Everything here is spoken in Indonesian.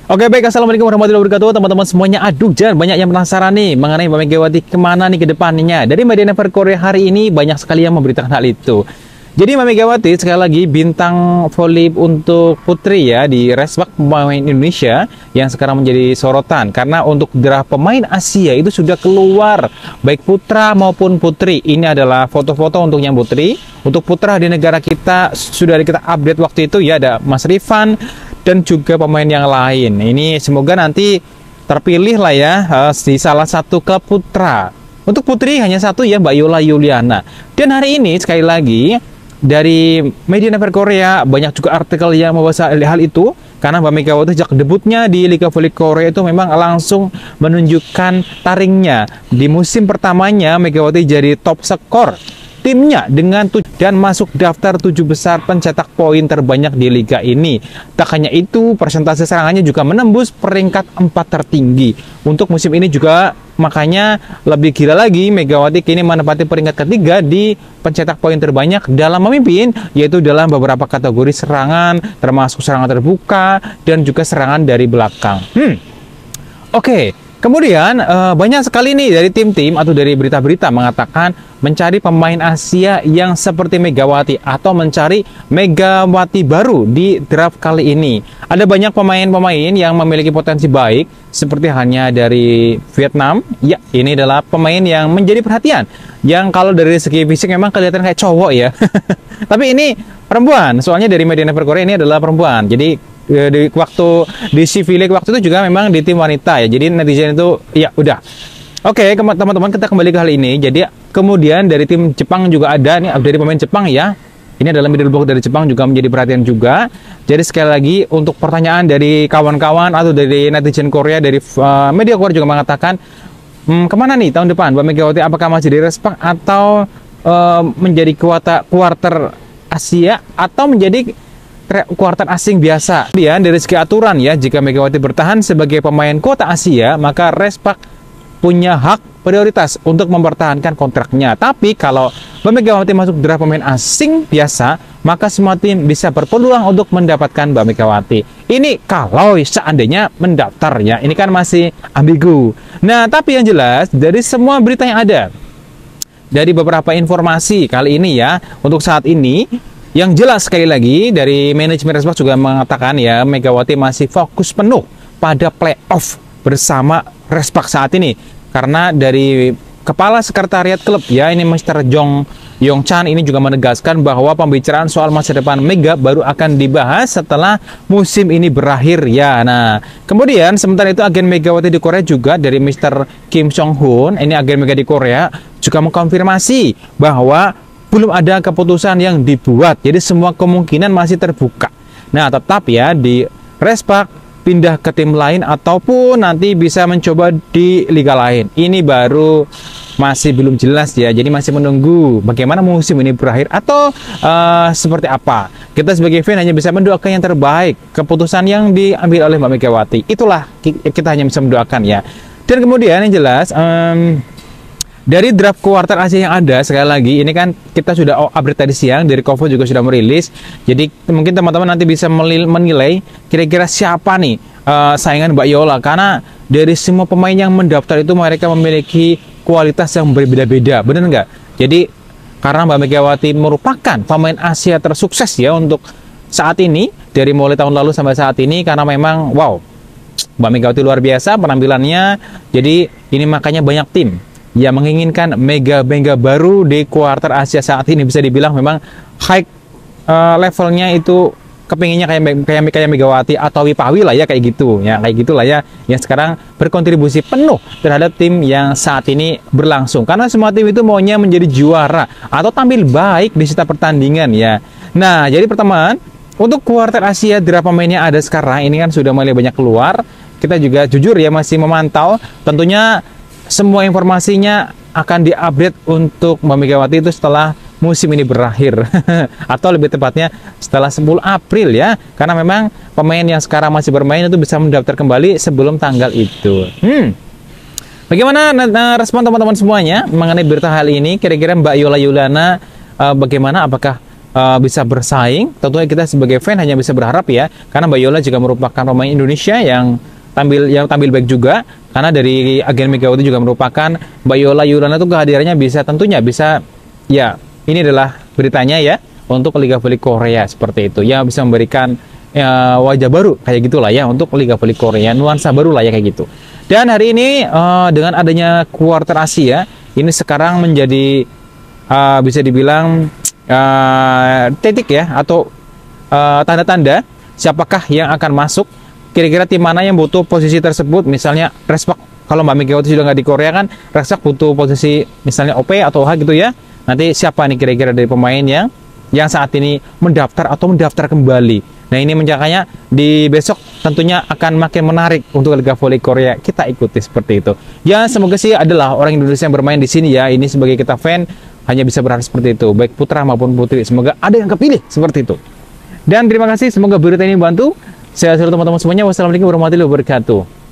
Oke baik, assalamualaikum warahmatullahi wabarakatuh teman-teman semuanya. Aduh, jangan banyak yang penasaran nih mengenai Mbak Megawati kemana nih ke depannya. Dari media Never Korea hari ini banyak sekali yang memberitakan hal itu. Jadi Mbak Megawati sekali lagi bintang voli untuk putri ya di Resbak pemain Indonesia yang sekarang menjadi sorotan karena untuk draft pemain Asia itu sudah keluar baik putra maupun putri. Ini adalah foto-foto untuk yang putri. Untuk putra di negara kita sudah kita update waktu itu ya, ada Mas Rifan dan juga pemain yang lain. Ini semoga nanti terpilih lah ya di salah satu klub putra. Untuk putri hanya satu ya, Mbak Yola Yuliana. Dan hari ini sekali lagi dari media Never Korea banyak juga artikel yang membahas hal itu karena Mbak Megawati sejak debutnya di Liga Voli Korea itu memang langsung menunjukkan taringnya. Di musim pertamanya Megawati jadi top skor timnya dengan dan masuk daftar 7 besar pencetak poin terbanyak di liga ini. Tak hanya itu, persentase serangannya juga menembus peringkat 4 tertinggi. Untuk musim ini juga makanya lebih gila lagi, Megawati kini menempati peringkat ketiga di pencetak poin terbanyak dalam memimpin, yaitu dalam beberapa kategori serangan, termasuk serangan terbuka dan juga serangan dari belakang. Oke. Kemudian banyak sekali nih dari tim-tim atau dari berita-berita mengatakan mencari pemain Asia yang seperti Megawati atau mencari Megawati baru di draft kali ini. Ada banyak pemain-pemain yang memiliki potensi baik seperti hanya dari Vietnam. Ya, ini adalah pemain yang menjadi perhatian. Yang kalau dari segi fisik memang kelihatan kayak cowok ya. Tapi ini perempuan. Soalnya dari media Never Korea ini adalah perempuan. Jadi di CV League waktu itu juga memang di tim wanita ya, jadi netizen itu ya udah. Oke teman-teman, kita kembali ke hal ini. Jadi kemudian dari tim Jepang juga ada nih, dari pemain Jepang ya, ini adalah middle block dari Jepang juga menjadi perhatian juga. Jadi sekali lagi untuk pertanyaan dari kawan-kawan atau dari netizen Korea, dari media Korea juga mengatakan kemana nih tahun depan Mbak Megawati, apakah masih di Respak atau menjadi kuarter Asia atau menjadi kuarter asing biasa. Kemudian dari segi aturan ya, jika Megawati bertahan sebagai pemain kota Asia, maka Respak punya hak prioritas untuk mempertahankan kontraknya. Tapi kalau Megawati masuk draft pemain asing biasa, maka semua tim bisa berpeluang untuk mendapatkan Mbak Megawati. Ini kalau seandainya mendaftar ya, ini kan masih ambigu. Nah, tapi yang jelas dari semua berita yang ada, dari beberapa informasi kali ini ya, untuk saat ini yang jelas sekali lagi dari manajemen Resbak juga mengatakan ya, Megawati masih fokus penuh pada playoff bersama Resbak saat ini. Karena dari kepala sekretariat klub ya, ini Mr. Jong Yong Chan ini juga menegaskan bahwa pembicaraan soal masa depan Mega baru akan dibahas setelah musim ini berakhir ya. Nah, kemudian sementara itu agen Megawati di Korea juga dari Mr. Kim Song Hoon, ini agen Mega di Korea juga mengkonfirmasi bahwa belum ada keputusan yang dibuat, jadi semua kemungkinan masih terbuka. Nah, tetap ya di Respak pindah ke tim lain ataupun nanti bisa mencoba di liga lain. Ini baru masih belum jelas ya, jadi masih menunggu bagaimana musim ini berakhir atau seperti apa. Kita sebagai fan hanya bisa mendoakan yang terbaik, keputusan yang diambil oleh Mbak Megawati. Itulah kita hanya bisa mendoakan ya. Dan kemudian yang jelas dari draft kuarter Asia yang ada, sekali lagi ini kan kita sudah update tadi siang, dari Kovo juga sudah merilis. Jadi mungkin teman-teman nanti bisa menilai kira-kira siapa nih saingan Mbak Yola, karena dari semua pemain yang mendaftar itu mereka memiliki kualitas yang berbeda-beda, benar nggak? Jadi karena Mbak Megawati merupakan pemain Asia tersukses ya untuk saat ini, dari mulai tahun lalu sampai saat ini, karena memang wow, Mbak Megawati luar biasa penampilannya. Jadi ini makanya banyak tim yang menginginkan Mega baru di kuarter Asia saat ini. Bisa dibilang memang high levelnya itu kepinginnya kayak Megawati atau Wipawi lah ya, kayak gitu ya, kayak gitulah ya, yang sekarang berkontribusi penuh terhadap tim yang saat ini berlangsung, karena semua tim itu maunya menjadi juara atau tampil baik di setiap pertandingan ya. Nah, jadi pertama untuk kuarter Asia draft pemainnya ada sekarang ini kan sudah mulai banyak keluar. Kita juga jujur ya masih memantau, tentunya semua informasinya akan diupdate untuk Mbak Megawati itu setelah musim ini berakhir atau lebih tepatnya setelah 10 April ya, karena memang pemain yang sekarang masih bermain itu bisa mendaftar kembali sebelum tanggal itu. Bagaimana respon teman-teman semuanya mengenai berita hal ini? Kira-kira Mbak Yola Yuliana bagaimana? Apakah bisa bersaing. Tentunya kita sebagai fan hanya bisa berharap ya, karena Mbak Yola juga merupakan pemain Indonesia yang tampil baik juga. Karena dari agen Megawati juga merupakan Mbak Yola Yulana itu kehadirannya bisa tentunya bisa ya, ini adalah beritanya ya untuk Liga Voli Korea seperti itu ya, bisa memberikan wajah baru kayak gitulah ya untuk Liga Voli Korea, nuansa baru lah ya kayak gitu. Dan hari ini dengan adanya kuarter Asia ini sekarang menjadi bisa dibilang titik ya, atau tanda-tanda siapakah yang akan masuk, kira-kira tim mana yang butuh posisi tersebut. Misalnya Respak, kalau Mbak Megawati sudah nggak di Korea kan, Respak butuh posisi misalnya OP atau H gitu ya. Nanti siapa nih kira-kira dari pemain yang saat ini mendaftar atau mendaftar kembali. Nah ini menjaganya di besok tentunya akan makin menarik untuk Liga Voli Korea, kita ikuti seperti itu. Ya semoga sih adalah orang Indonesia yang bermain di sini ya, ini sebagai kita fan hanya bisa berharap seperti itu, baik putra maupun putri, semoga ada yang kepilih seperti itu. Dan terima kasih, semoga berita ini membantu. Saya selalu teman-teman semuanya, wassalamualaikum warahmatullahi wabarakatuh.